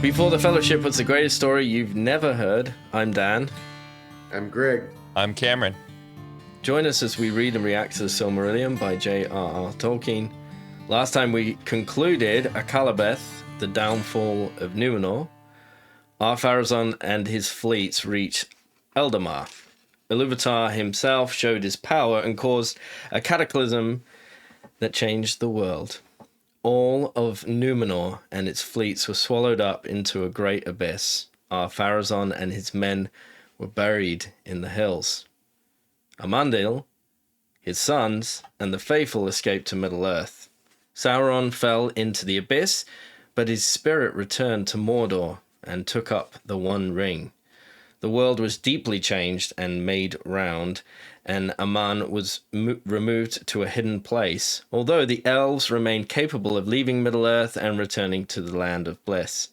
Before the Fellowship was the greatest story you've never heard. I'm Dan. I'm Greg. I'm Cameron. Join us as we read and react to the Silmarillion by J.R.R. Tolkien. Last time we concluded Akalabeth, the downfall of Numenor. Ar-Pharazôn and his fleets reached Eldamar. Iluvatar himself showed his power and caused a cataclysm that changed the world. All of Numenor and its fleets were swallowed up into a great abyss. Ar-Pharazôn and his men were buried in the hills. Amandil, his sons, and the faithful escaped to Middle-earth. Sauron fell into the abyss, but his spirit returned to Mordor and took up the One Ring. The world was deeply changed and made round, and Aman was removed to a hidden place, although the elves remained capable of leaving Middle-earth and returning to the Land of Bliss.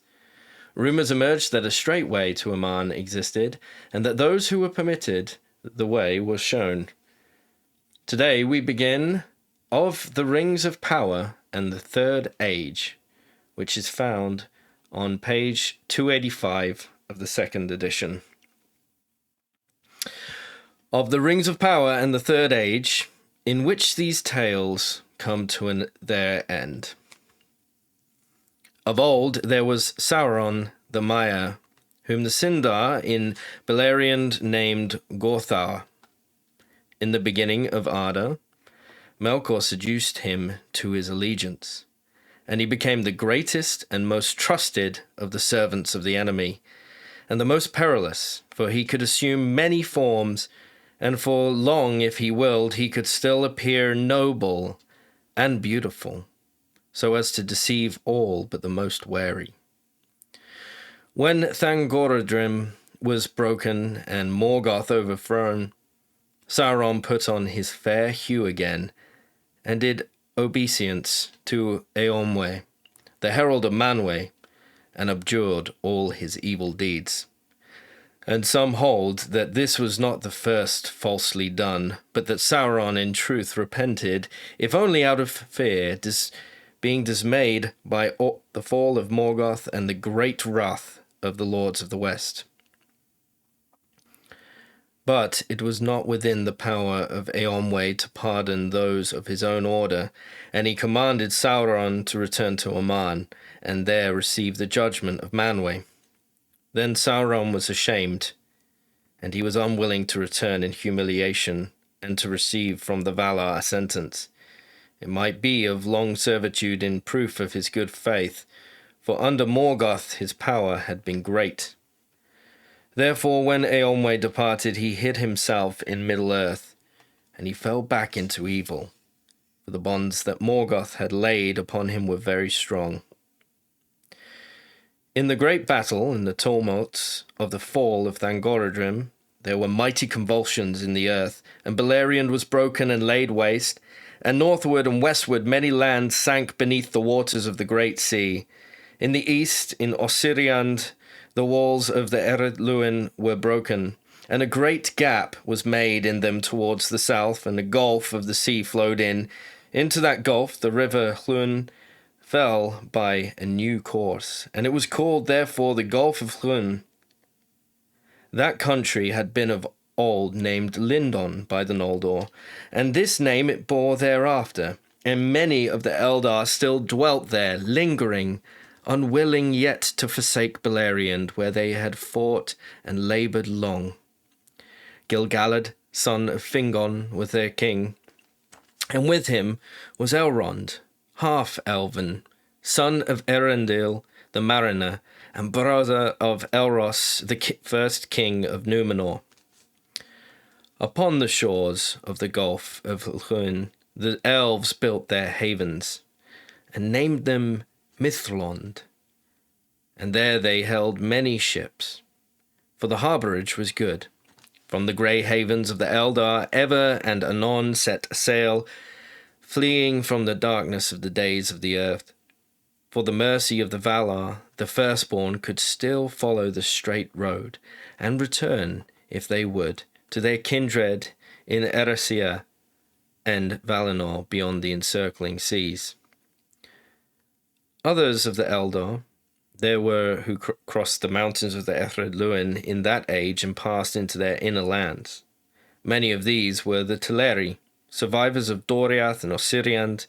Rumors emerged that a straight way to Aman existed, and that those who were permitted the way was shown. Today we begin of the Rings of Power and the Third Age, which is found on page 285 of the second edition. Of the Rings of Power and the Third Age, in which these tales come to their end. Of old there was Sauron the Maya, whom the Sindar in Beleriand named Gorthar. In the beginning of Arda, Melkor seduced him to his allegiance, and he became the greatest and most trusted of the servants of the enemy, and the most perilous, for he could assume many forms, and for long, if he willed, he could still appear noble and beautiful, so as to deceive all but the most wary. When Thangorodrim was broken and Morgoth overthrown, Sauron put on his fair hue again, and did obeisance to Eomwe, the herald of Manwë, and abjured all his evil deeds. And some hold that this was not the first falsely done, but that Sauron in truth repented, if only out of fear, being dismayed by the fall of Morgoth and the great wrath of the lords of the West. But it was not within the power of Eomwe to pardon those of his own order, and he commanded Sauron to return to Aman, and there receive the judgment of Manwë. Then Sauron was ashamed, and he was unwilling to return in humiliation and to receive from the Valar a sentence. It might be of long servitude in proof of his good faith, for under Morgoth his power had been great. Therefore when Eomwe departed he hid himself in Middle-earth, and he fell back into evil, for the bonds that Morgoth had laid upon him were very strong. In the great battle and the tumults of the fall of Thangorodrim, there were mighty convulsions in the earth, and Beleriand was broken and laid waste, and northward and westward many lands sank beneath the waters of the great sea. In the east, in Ossiriand, the walls of the Ered Luin were broken, and a great gap was made in them towards the south, and a gulf of the sea flowed in. Into that gulf the river Lhûn fell by a new course, and it was called therefore the Gulf of Lhûn. That country had been of old named Lindon by the Noldor, and this name it bore thereafter, and many of the Eldar still dwelt there, lingering, unwilling yet to forsake Beleriand, where they had fought and laboured long. Gil-galad, son of Fingon, was their king, and with him was Elrond, half-elven, son of Eärendil the Mariner, and brother of Elros, the first king of Numenor. Upon the shores of the Gulf of Lhûn, the elves built their havens, and named them Mithlond, and there they held many ships, for the harbourage was good. From the grey havens of the Eldar ever and anon set sail, fleeing from the darkness of the days of the earth. For the mercy of the Valar, the firstborn could still follow the straight road, and return, if they would, to their kindred in Eressëa and Valinor beyond the encircling seas. Others of the Eldar, There were who crossed the mountains of the Ered Luin in that age and passed into their inner lands. Many of these were the Teleri, survivors of Doriath and Ossiriand,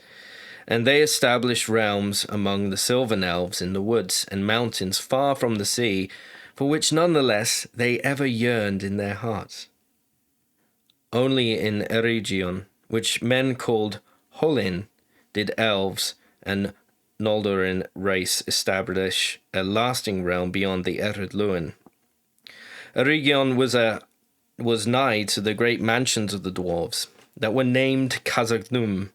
and they established realms among the Silvan Elves in the woods and mountains far from the sea, for which nonetheless they ever yearned in their hearts. Only in Eregion, which men called Holin, did elves and Noldorin race establish a lasting realm beyond the Ered Luin. Eregion was nigh to the great mansions of the dwarves, that were named Khazad-dûm,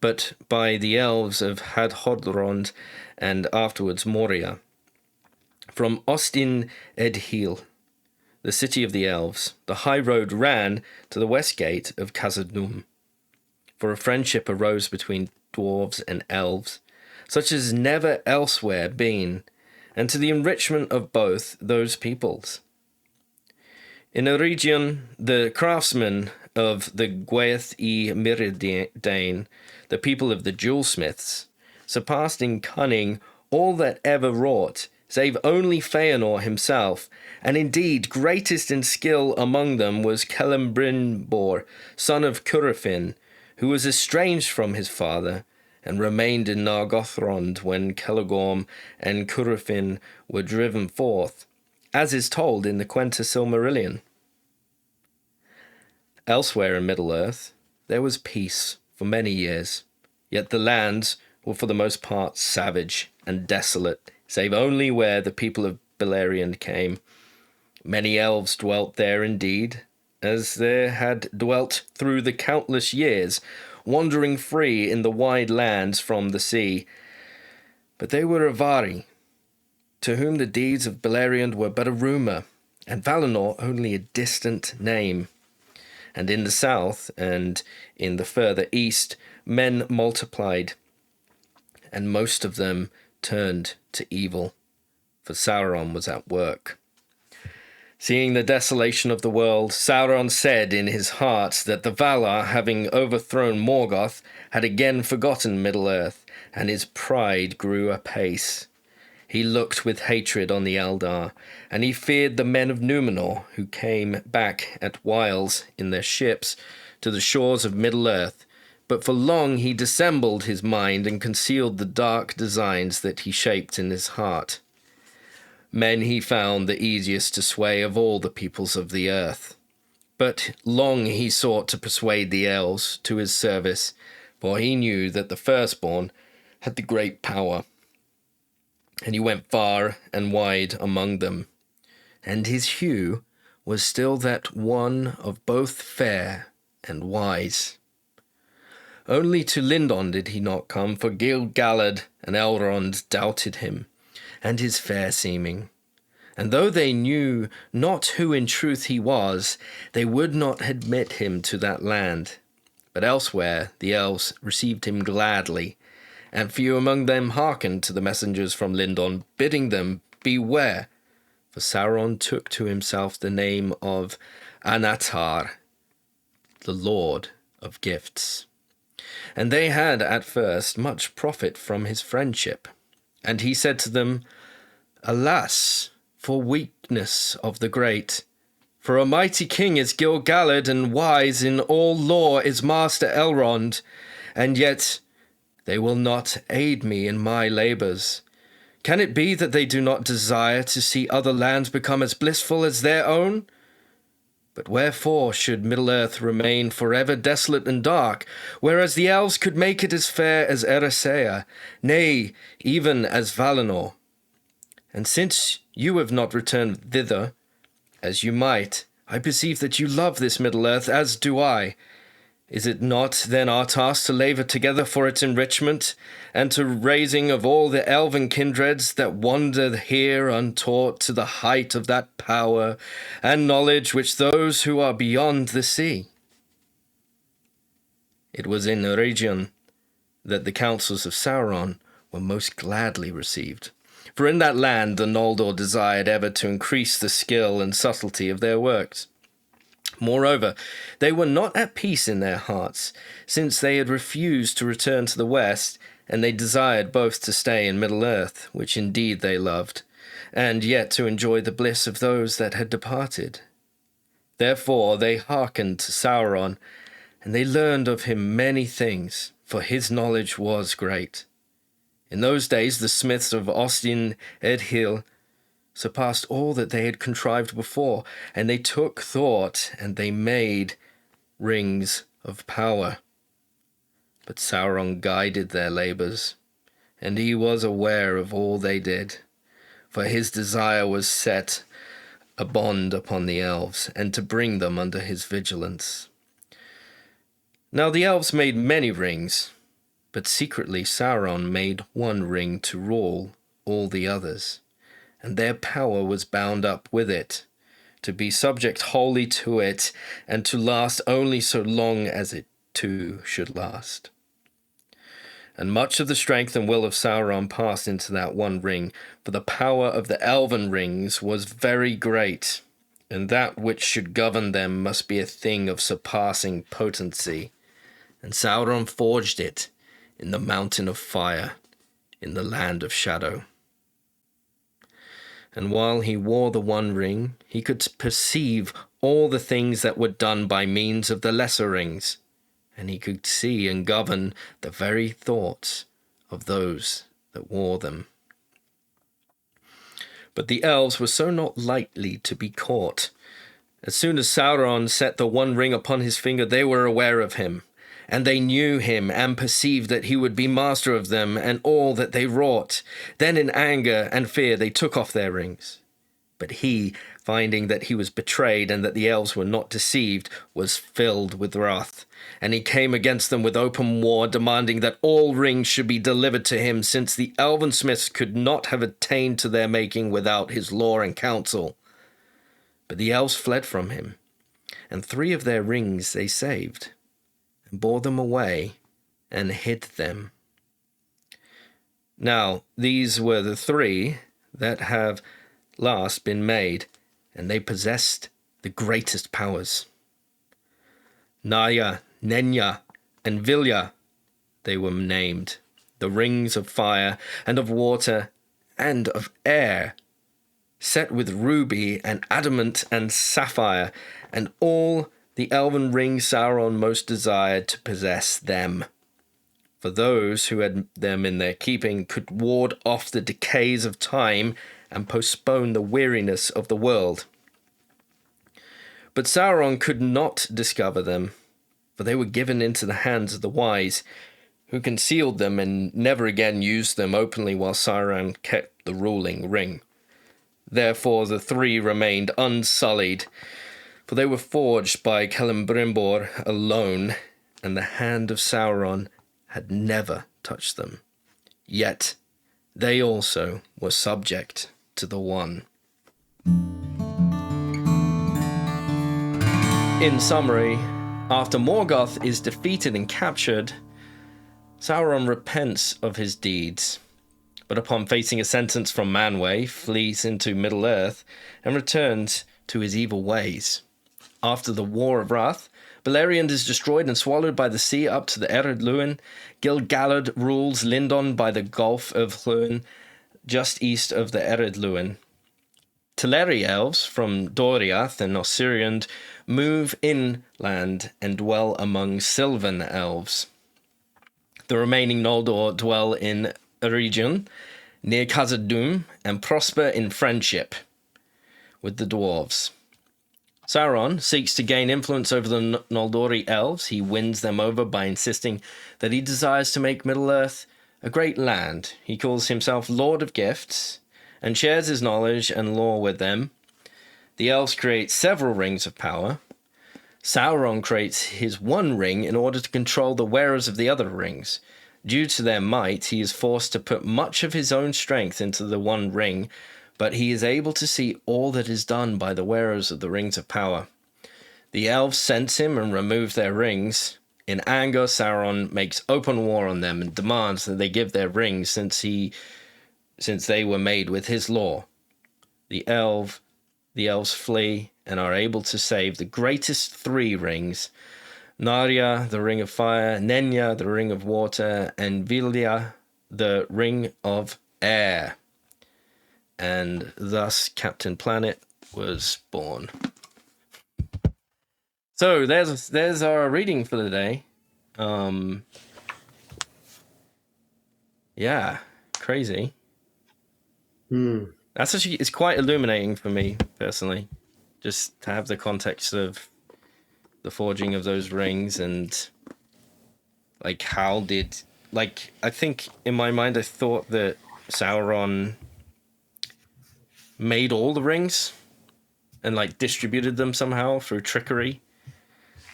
but by the elves of Hadhodrond and afterwards Moria. From Ostin Edhil, the city of the elves, the high road ran to the west gate of Khazad-dûm. For a friendship arose between dwarves and elves, such as never elsewhere been, and to the enrichment of both those peoples. In Eregion, the craftsmen of the Gwaith y Miridain, the people of the jewelsmiths, surpassed in cunning all that ever wrought, save only Feanor himself, and indeed greatest in skill among them was Celebrimborr, son of Curufin, who was estranged from his father, and remained in Nargothrond when Celegorm and Curufin were driven forth, as is told in the Quenta Silmarillion. Elsewhere in Middle-earth there was peace for many years, yet the lands were for the most part savage and desolate, save only where the people of Beleriand came. Many elves dwelt there indeed, as there had dwelt through the countless years, wandering free in the wide lands from the sea. But they were Avari, to whom the deeds of Beleriand were but a rumour, and Valinor only a distant name. And in the south, and in the further east, men multiplied, and most of them turned to evil, for Sauron was at work. Seeing the desolation of the world, Sauron said in his heart that the Valar, having overthrown Morgoth, had again forgotten Middle-earth, and his pride grew apace. He looked with hatred on the Eldar, and he feared the men of Númenor, who came back at whiles in their ships to the shores of Middle-earth. But for long he dissembled his mind and concealed the dark designs that he shaped in his heart. Men he found the easiest to sway of all the peoples of the earth. But long he sought to persuade the elves to his service, for he knew that the firstborn had the great power. And he went far and wide among them, and his hue was still that one of both fair and wise. Only to Lindon did he not come, for Gil-galad and Elrond doubted him, and his fair seeming. And though they knew not who in truth he was, they would not admit him to that land. But elsewhere the elves received him gladly, and few among them hearkened to the messengers from Lindon, bidding them beware, for Sauron took to himself the name of Anatar, the Lord of Gifts. And they had at first much profit from his friendship. And he said to them, Alas, for weakness of the great! For a mighty king is Gil-galad, and wise in all lore is Master Elrond, and yet they will not aid me in my labours. Can it be that they do not desire to see other lands become as blissful as their own? But wherefore should Middle-earth remain forever desolate and dark, whereas the elves could make it as fair as Eressëa, nay, even as Valinor? And since you have not returned thither, as you might, I perceive that you love this Middle-earth, as do I. Is it not then our task to labour together for its enrichment, and to raising of all the elven kindreds that wander here untaught to the height of that power and knowledge which those who are beyond the sea? It was in Eregion that the counsels of Sauron were most gladly received, for in that land the Noldor desired ever to increase the skill and subtlety of their works. Moreover, they were not at peace in their hearts, since they had refused to return to the west, and they desired both to stay in Middle-earth, which indeed they loved, and yet to enjoy the bliss of those that had departed. Therefore they hearkened to Sauron, and they learned of him many things, for his knowledge was great. In those days the smiths of Ostin Edhil surpassed all that they had contrived before, and they took thought, and they made rings of power. But Sauron guided their labours, and he was aware of all they did, for his desire was set a bond upon the elves, and to bring them under his vigilance. Now the elves made many rings, but secretly Sauron made one ring to rule all the others, and their power was bound up with it, to be subject wholly to it, and to last only so long as it too should last. And much of the strength and will of Sauron passed into that one ring, for the power of the elven rings was very great, and that which should govern them must be a thing of surpassing potency. And Sauron forged it in the mountain of fire, in the land of shadow. And while he wore the one ring, he could perceive all the things that were done by means of the lesser rings, and he could see and govern the very thoughts of those that wore them. But the elves were so not lightly to be caught. As soon as Sauron set the one ring upon his finger, they were aware of him, and they knew him and perceived that he would be master of them and all that they wrought. Then in anger and fear they took off their rings. But he, finding that he was betrayed and that the elves were not deceived, was filled with wrath. And he came against them with open war, demanding that all rings should be delivered to him, since the elven smiths could not have attained to their making without his law and counsel. But the elves fled from him, and 3 of their rings they saved, and bore them away, and hid them. Now these were the 3 that have last been made, and they possessed the greatest powers. Narya, Nenya, and Vilya, they were named, the rings of fire, and of water, and of air, set with ruby, and adamant, and sapphire, and all the elven rings Sauron most desired to possess them. For those who had them in their keeping could ward off the decays of time and postpone the weariness of the world. But Sauron could not discover them, for they were given into the hands of the wise, who concealed them and never again used them openly while Sauron kept the ruling ring. Therefore the 3 remained unsullied, for they were forged by Celebrimbor alone, and the hand of Sauron had never touched them. Yet they also were subject to the One. In summary, after Morgoth is defeated and captured, Sauron repents of his deeds, but upon facing a sentence from Manwë, flees into Middle-earth and returns to his evil ways. After the War of Wrath, Beleriand is destroyed and swallowed by the sea up to the Ered Luin. Gil-galad rules Lindon by the Gulf of Lhûn, just east of the Ered Luin. Teleri elves from Doriath and Ossiriand move inland and dwell among Silvan Elves. The remaining Noldor dwell in Eregion, near Khazad-dûm, and prosper in friendship with the Dwarves. Sauron seeks to gain influence over the Noldori Elves. He wins them over by insisting that he desires to make Middle-earth a great land. He calls himself Lord of Gifts and shares his knowledge and lore with them. The elves create several rings of power. Sauron creates his one ring in order to control the wearers of the other rings. Due to their might, he is forced to put much of his own strength into the one ring, but he is able to see all that is done by the wearers of the rings of power. The elves sense him and remove their rings. In anger, Sauron makes open war on them and demands that they give their rings since they were made with his law. The elves flee and are able to save the greatest 3 rings: Narya, the ring of fire; Nenya, the ring of water; and Vilya, the Ring of Air. And thus Captain Planet was born. So there's our reading for the day. Yeah, crazy. That's actually, it's quite illuminating for me personally, just to have the context of the forging of those rings and like how did, like, I think in my mind I thought that Sauron made all the rings and like distributed them somehow through trickery,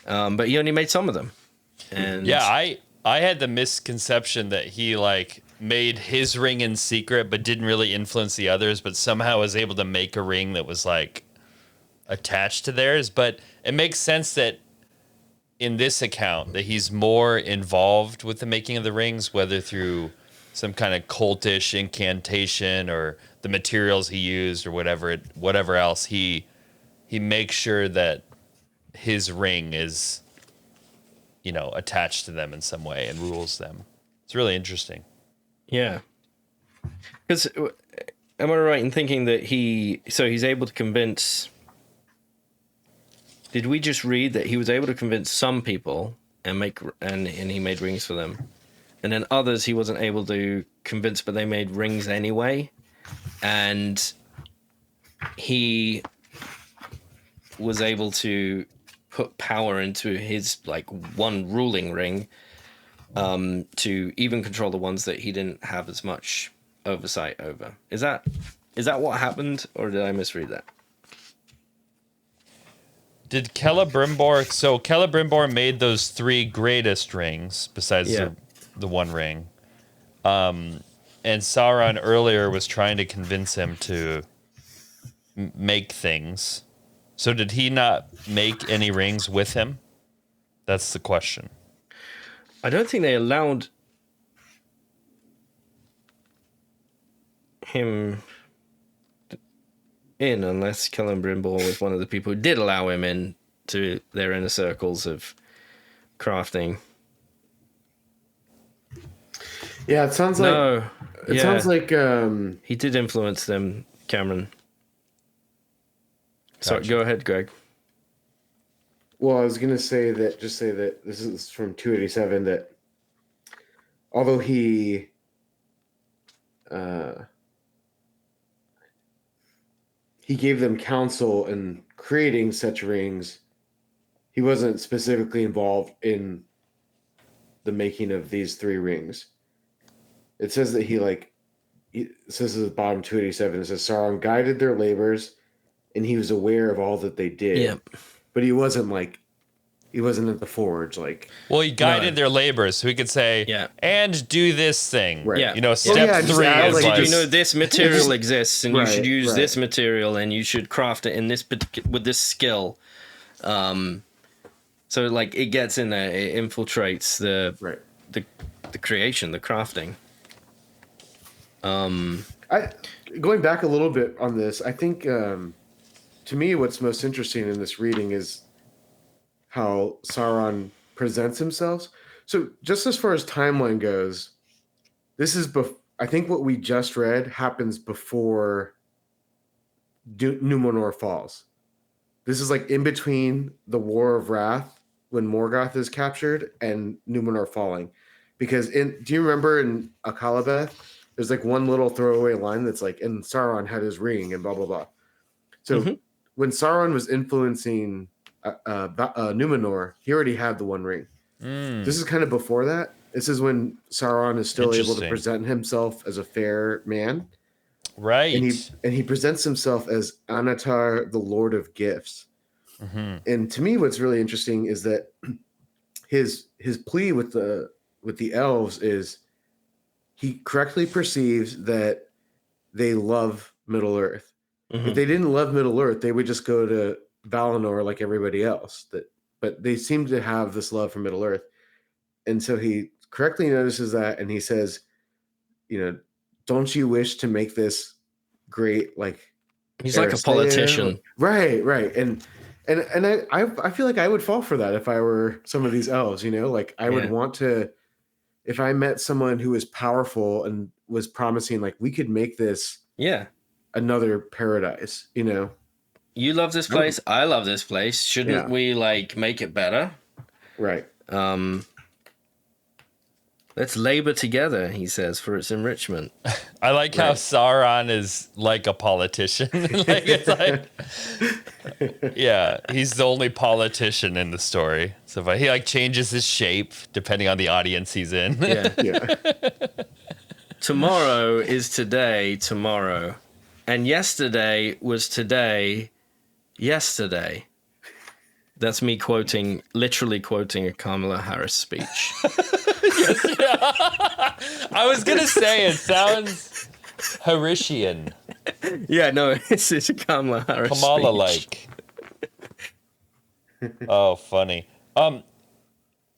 but he only made some of them. And yeah, I had the misconception that he like made his ring in secret but didn't really influence the others, but somehow was able to make a ring that was like attached to theirs. But it makes sense that in this account that he's more involved with the making of the rings, whether through some kind of cultish incantation or the materials he used or whatever else. He makes sure that his ring is, you know, attached to them in some way and rules them. It's really interesting. yeah, because am I right in thinking that he's able to convince? Did we just read that he was able to convince some people and he made rings for them, and then others he wasn't able to convince, but they made rings anyway, and he was able to put power into his like one ruling ring, to even control the ones that he didn't have as much oversight over. Is that what happened, or did I misread that? Did Celebrimbor... So Celebrimbor made those 3 greatest rings, besides the one ring. And Sauron earlier was trying to convince him to make things. So did he not make any rings with him? That's the question. I don't think they allowed him in unless Celebrimbor was one of the people who did allow him in to their inner circles of crafting. Yeah, it sounds like sounds like he did influence them, Cameron. Sorry, go ahead, Greg. Well, I was gonna say that this is from 287, that although he gave them counsel in creating such rings, he wasn't specifically involved in the making of these 3 rings. It says that it says at the bottom 287, it says Sauron guided their labors and he was aware of all that they did. Yep. But he wasn't at the forge. Like, well, he guided their labors, so he could say, and do this thing. Right. Yeah. You know, step 3 is like, you know, this material exists, and you should use this material, and you should craft it in this with this skill. So like it gets in there, it infiltrates the creation, the crafting. Going back a little bit on this, I think to me what's most interesting in this reading is how Sauron presents himself. So just as far as timeline goes, this is I think what we just read happens before Numenor falls. This is like in between the War of Wrath when Morgoth is captured and Numenor falling. Because do you remember in Akalabeth, there's like one little throwaway line that's like, and Sauron had his ring and blah, blah, blah. So when Sauron was influencing Numenor, he already had the One Ring. This is kind of before that. This is when Sauron is still able to present himself as a fair man. Right. And he presents himself as Anatar, the Lord of Gifts. And to me, what's really interesting is that his plea with the elves is he correctly perceives that they love Middle Earth. If they didn't love Middle Earth, they would just go to Valinor like everybody else. But they seem to have this love for Middle Earth. And so he correctly notices that, and he says, you know, don't you wish to make this great, like, he's like a politician. Right. And I feel like I would fall for that if I were some of these elves, you know, like I would want to, if I met someone who was powerful and was promising, like, we could make this another paradise, you know? You love this place. I love this place. Shouldn't we like make it better? Right. Let's labor together, he says, for its enrichment. I like how Sauron is like a politician. Like, it's like, yeah, he's the only politician in the story. So if he like changes his shape depending on the audience he's in. Yeah. Tomorrow is today, tomorrow. And yesterday was today, yesterday. That's me literally quoting a Kamala Harris speech. I was going to say, it sounds Harishian. Yeah, no, it's a Kamala Harris Kamala-like. Oh, funny.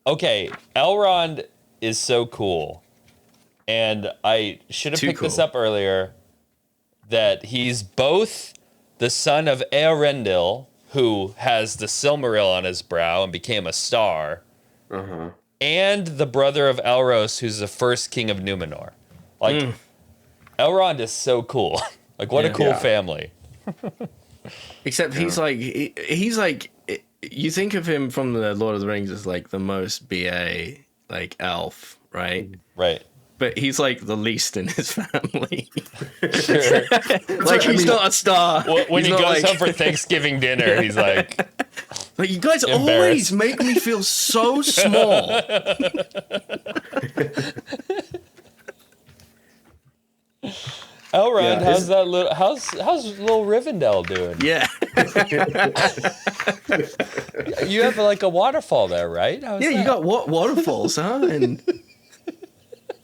Okay, Elrond is so cool. And I should have picked this up earlier, that he's both the son of Eärendil, who has the Silmaril on his brow and became a star, and the brother of Elros, who's the first king of Numenor. Like, Elrond is so cool. Like, what a cool family. Except he's like, you think of him from the Lord of the Rings as like the most BA, like elf, right? Right. But he's like the least in his family. Sure. Like, he's not a star. When he goes like... home for Thanksgiving dinner, he's like, you guys always make me feel so small. Elrond, how's little Rivendell doing? Yeah. You have like a waterfall there, right? You got waterfalls, huh? And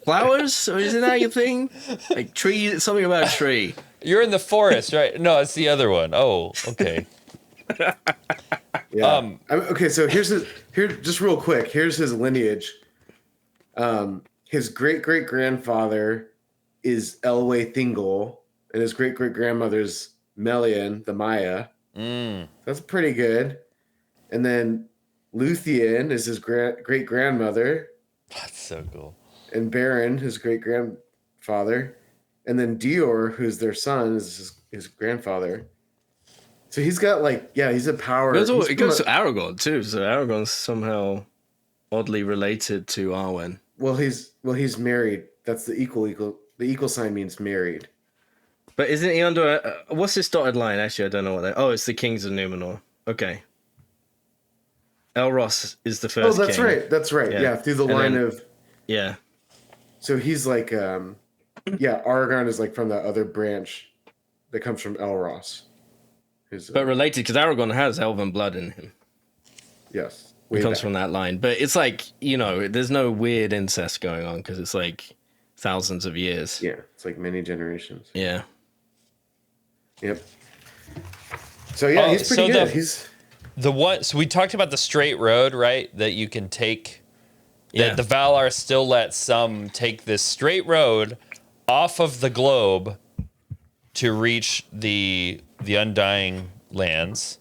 flowers? Or isn't that your thing? Like tree, something about a tree. You're in the forest, right? No, it's the other one. Oh, okay. Yeah. Okay, so just real quick, here's his lineage. His great-great-grandfather is Elwë Thingol, and his great-great-grandmother's Melian, the Maya. That's pretty good. And then Luthien is his great-grandmother. That's so cool. And Beren, his great-grandfather. And then Dior, who's their son, is his grandfather. So he's got he's a power. It goes to Aragorn too. So Aragorn's somehow oddly related to Arwen. Well, he's married. That's the equal. The equal sign means married. But isn't he under what's this dotted line? Actually, I don't know what that. Oh, it's the kings of Numenor. Okay. Elros is the first. Oh, that's king. right. That's right. Yeah, through the line of. Yeah. So he's like, Aragorn is like from that other branch that comes from Elros. But related, because Aragorn has elven blood in him. Yes. It comes from that line. But it's like, there's no weird incest going on because it's like thousands of years. Yeah, it's like many generations. Yeah. Yep. So, yeah, he's pretty good. So we talked about the straight road, right? That you can take... That the Valar still let some take this straight road off of the globe to reach the Undying Lands.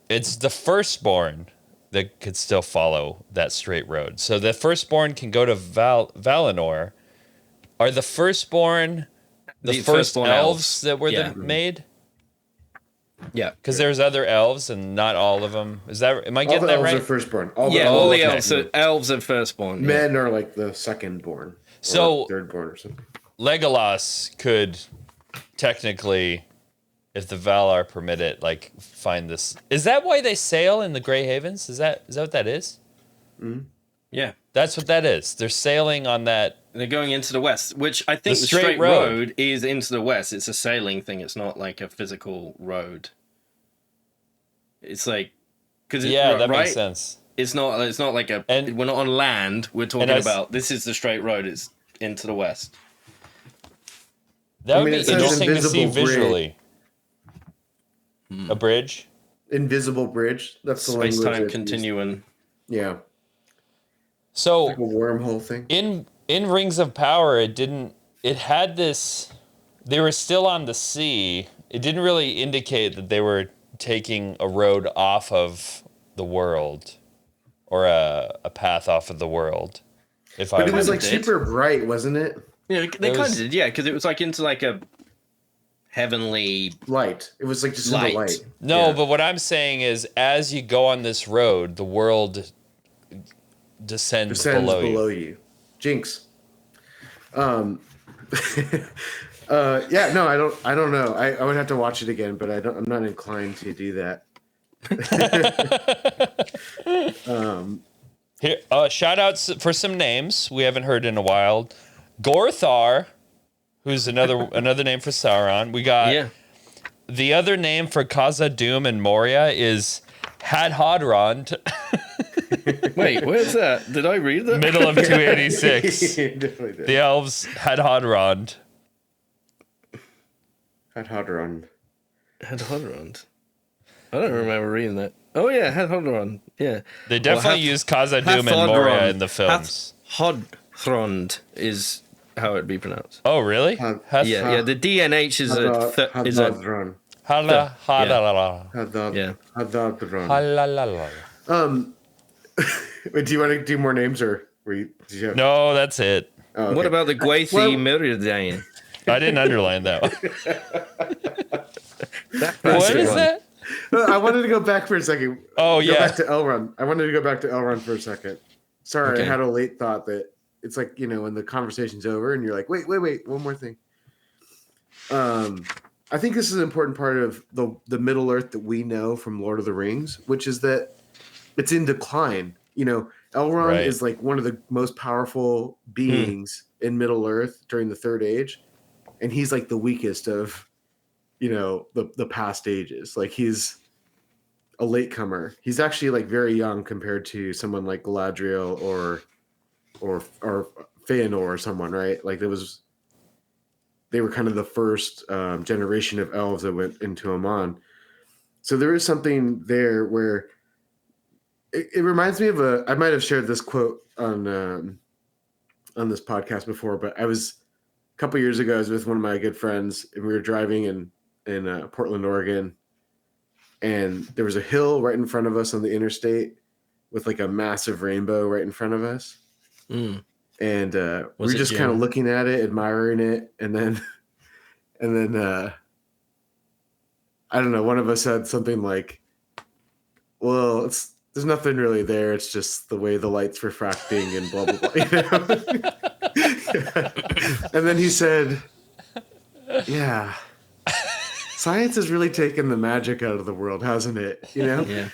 It's the firstborn that could still follow that straight road. So the firstborn can go to Valinor. Are the firstborn the first elves that were made? Yeah, because there's other elves and not all of them. Am I getting that right? All the elves are firstborn. All the elves. So elves are firstborn. Men are like the secondborn. So thirdborn or something. Legolas could technically, if the Valar permit it, like find this. Is that why they sail in the Grey Havens? Is that what that is? Mm-hmm. Yeah, that's what that is. They're sailing on that. They're going into the west, which I think the straight road is into the west. It's a sailing thing. It's not like a physical road. It's like, that makes sense. It's not like we're not on land. We're talking about this is the straight road. It's into the west. That would be interesting to see visually. A bridge? Invisible bridge. That's the language. Space-time continuum. Yeah. So like a wormhole thing. In Rings of Power, it had this, they were still on the sea. It didn't really indicate that they were taking a road off of the world or a path off of the world. If But I it was remember. like super bright, wasn't it? Yeah, they It kind was- of did, yeah, because it was like into like a heavenly Light. It was like just in light. the light. No, Yeah. but what I'm saying is, as you go on this road, the world descends below you. Jinx. Yeah, no, I don't know. I would have to watch it again, but I'm not inclined to do that. Here, shout outs for some names we haven't heard in a while. Gorthar, who's another name for Sauron. We got Yeah. the other name for Khazad-dûm and Moria is Hadhodrond, Wait, where's that? Did I read that? middle of 286. You definitely did. The elves Hadhodrond. Hadhodrond. Hadhodrond. I don't remember reading that. Oh yeah, Hadhodrond. Yeah. They definitely use Khazad-dûm and Moria in the films. Hadhodrond is how it'd be pronounced. Oh, really? Yeah, the DNH is is a Hadhodrond. Hala, hala, yeah. Hadhodrond. Wait, do you want to do more names or did you have? No, that's it. Oh, okay. What about the Gwathi Well- Meridian? I didn't underline that one. That's What a is one. that? I wanted to go back for a second. Oh, Go yeah. back to Elrond. I wanted to go back to Elrond for a second. Sorry, Okay. I had a late thought that it's like, when the conversation's over and you're like, wait, one more thing. I think this is an important part of the Middle Earth that we know from Lord of the Rings, which is that it's in decline. Elrond Right. is like one of the most powerful beings in Middle Earth during the Third Age, and he's like the weakest of the past ages. Like he's a latecomer. He's actually like very young compared to someone like Galadriel or Feanor or someone, right? Like they were kind of the first generation of elves that went into Aman. So there is something there where it reminds me of I might have shared this quote on this podcast before, but a couple years ago, I was with one of my good friends and we were driving in Portland, Oregon, and there was a hill right in front of us on the interstate with like a massive rainbow right in front of us. Mm. And we were Was it just kind of June? looking at it, admiring it, and then I don't know, one of us said something like, well, there's nothing really there, it's just the way the light's refracting and blah blah blah. And then he said, yeah, science has really taken the magic out of the world, hasn't it? Yeah.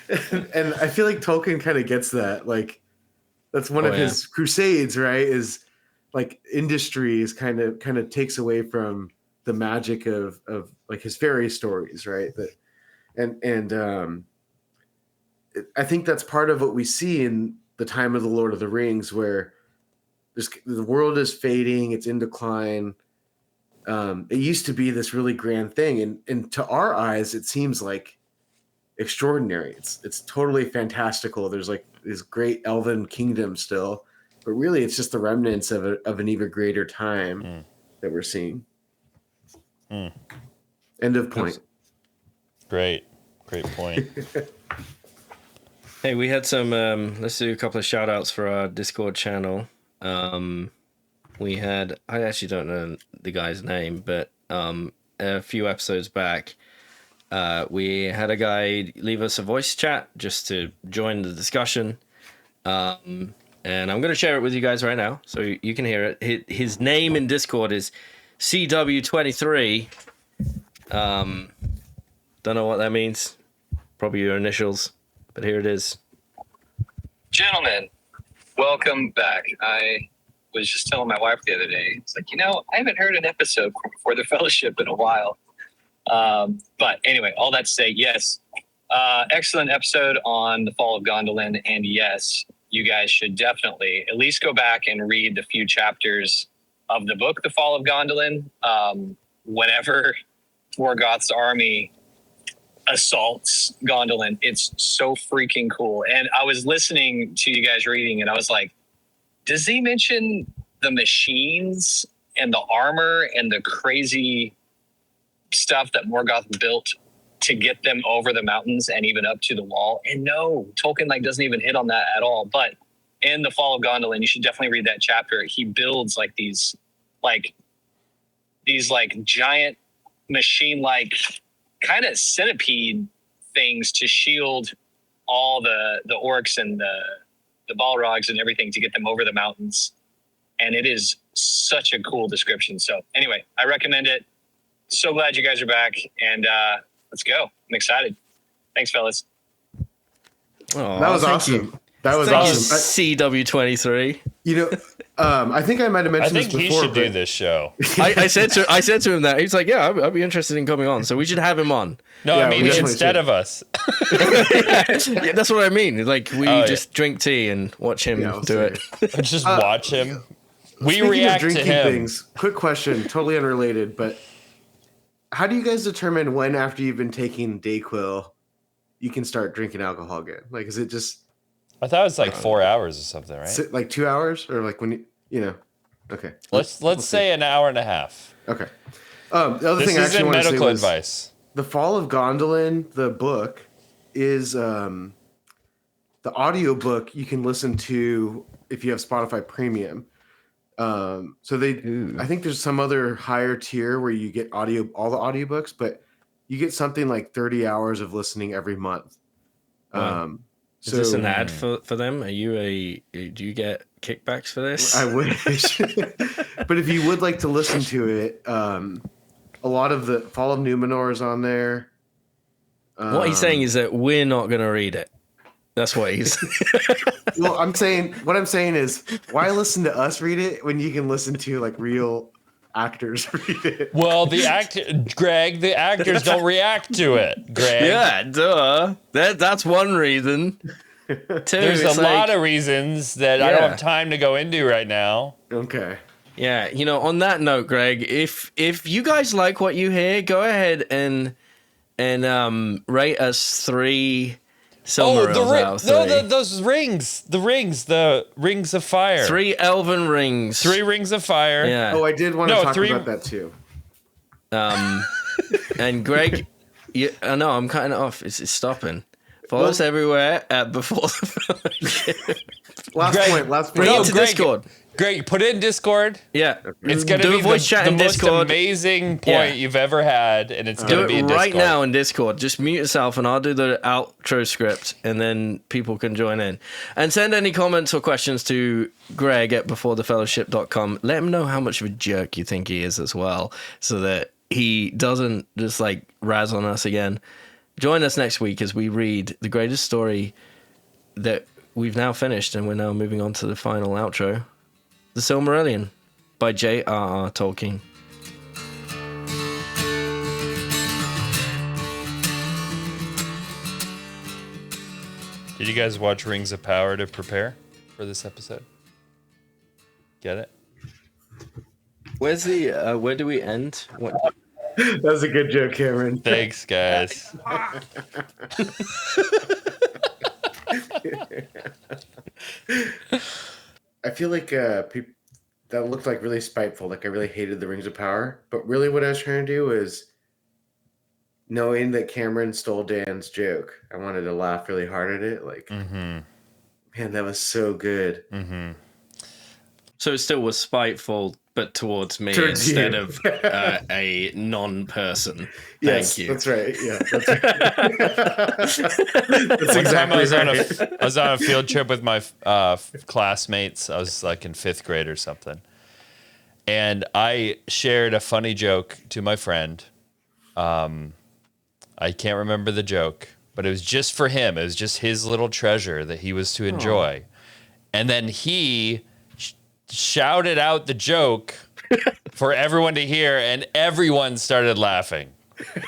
And I feel like Tolkien kind of gets that. Like that's one of yeah. his crusades, right? Is like industries kind of takes away from the magic of like his fairy stories, right? And I think that's part of what we see in the time of the Lord of the Rings, where the world is fading, it's in decline. It used to be this really grand thing, and to our eyes, it seems like extraordinary. It's totally fantastical. There's like this great elven kingdom still, but really, it's just the remnants of an even greater time that we're seeing. End of point. Great point. Hey, we had some. Let's do a couple of shout outs for our Discord channel. We had. I actually don't know the guy's name, but a few episodes back, we had a guy leave us a voice chat just to join the discussion. And I'm going to share it with you guys right now so you can hear it. His name in Discord is CW23. Don't know what that means. Probably your initials. But here it is. Gentlemen, welcome back. I was just telling my wife the other day, it's like, I haven't heard an episode for the Fellowship in a while. But anyway, all that to say, yes, excellent episode on the fall of Gondolin. And yes, you guys should definitely at least go back and read the few chapters of the book, The Fall of Gondolin. Whenever Morgoth's army assaults Gondolin, it's so freaking cool. And I was listening to you guys reading and I was like, does he mention the machines and the armor and the crazy stuff that Morgoth built to get them over the mountains and even up to the wall? And no, Tolkien doesn't even hit on that at all. But in the Fall of Gondolin, you should definitely read that chapter. He builds like these giant machine-like kind of centipede things to shield all the orcs and the Balrogs and everything to get them over the mountains. And it is such a cool description. So anyway, I recommend it. So glad you guys are back, and let's go. I'm excited. Thanks, fellas. Oh, That was thank awesome. you. That was Thank you, awesome. CW23. You know, I think I might have I mentioned think this he before. should do this show. I said to him that. He's like, yeah, I'd be interested in coming on. So we should have him on. No, Yeah, I mean we definitely instead should. of us. Yeah, that's what I mean. Like, we Oh, just drink tea and watch him Yeah, I'll do say it. Just watch him. We Speaking react of to drinking him. things, quick question, totally unrelated, but how do you guys determine when after you've been taking Dayquil you can start drinking alcohol again? Like, is it just I thought it was like 4 hours or something, right? like 2 hours, or like when you know? Okay, Let's say an hour and a half. okay. The other This thing I actually isn't want to say medical was advice. The Fall of Gondolin, the book, is the audiobook you can listen to if you have Spotify Premium. So I think there's some other higher tier where you get all the audiobooks, but you get something like 30 hours of listening every month. Wow. Is this an ad for them? Do you get kickbacks for this? I wish. But if you would like to listen to it, a lot of the Fall of Numenor is on there. What he's saying is that we're not going to read it. That's what he's. Well, what I'm saying is, why listen to us read it when you can listen to like real actors read it? Well, the actors don't react to it, Greg. Yeah, duh. That's one reason. Two, There's a lot of reasons that I don't have time to go into right now. Okay. Yeah, on that note, Greg, if you guys like what you hear, go ahead and rate us 3 Silmarillion out of 3. Those rings, the rings of fire. 3 elven rings. 3 rings of fire. Yeah. Oh, I did want to talk 3 about that too. And Greg, I know I'm cutting it off. It's stopping. Follow us everywhere at Before the Fellowship. Last Bring point. it to Discord. Greg, put it in Discord. Yeah. It's going to Do be a voice chat the in most Discord. amazing point you've ever had, and it's going Do to be it in Discord. right now in Discord. Just mute yourself and I'll do the outro script and then people can join in. And send any comments or questions to Greg at beforethefellowship.com. Let him know how much of a jerk you think he is as well, so that he doesn't just like razz on us again. Join us next week as we read the greatest story that we've now finished, and we're now moving on to the final outro. The Silmarillion by J.R.R. Tolkien. Did you guys watch Rings of Power to prepare for this episode? Get it? Where's the where do we end? What? That's a good joke, Cameron. Thanks, guys. I feel like people that looked like really spiteful. Like I really hated the Rings of Power, but really what I was trying to do is knowing that Cameron stole Dan's joke. I wanted to laugh really hard at it. Like, man, that was so good. Mm-hmm. So it still was spiteful, but towards me Towards instead you. of a non-person. Yes, Thank you. that's right. Yeah, that's right. That's One time exactly I was on a field trip with my classmates. I was like in 5th grade or something. And I shared a funny joke to my friend. I can't remember the joke, but it was just for him. It was just his little treasure that he was to enjoy. And then he shouted out the joke for everyone to hear, and everyone started laughing.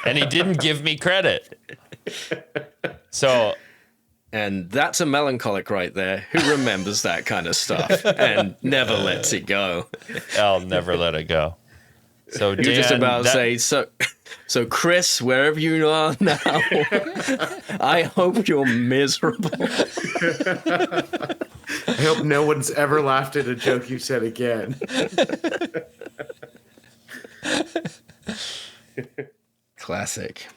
And he didn't give me credit. So, And that's a melancholic right there who remembers that kind of stuff and never lets it go. I'll never let it go. So You're just Dan, about to say, so Chris, wherever you are now, I hope you're miserable. I hope no one's ever laughed at a joke you said again. Classic.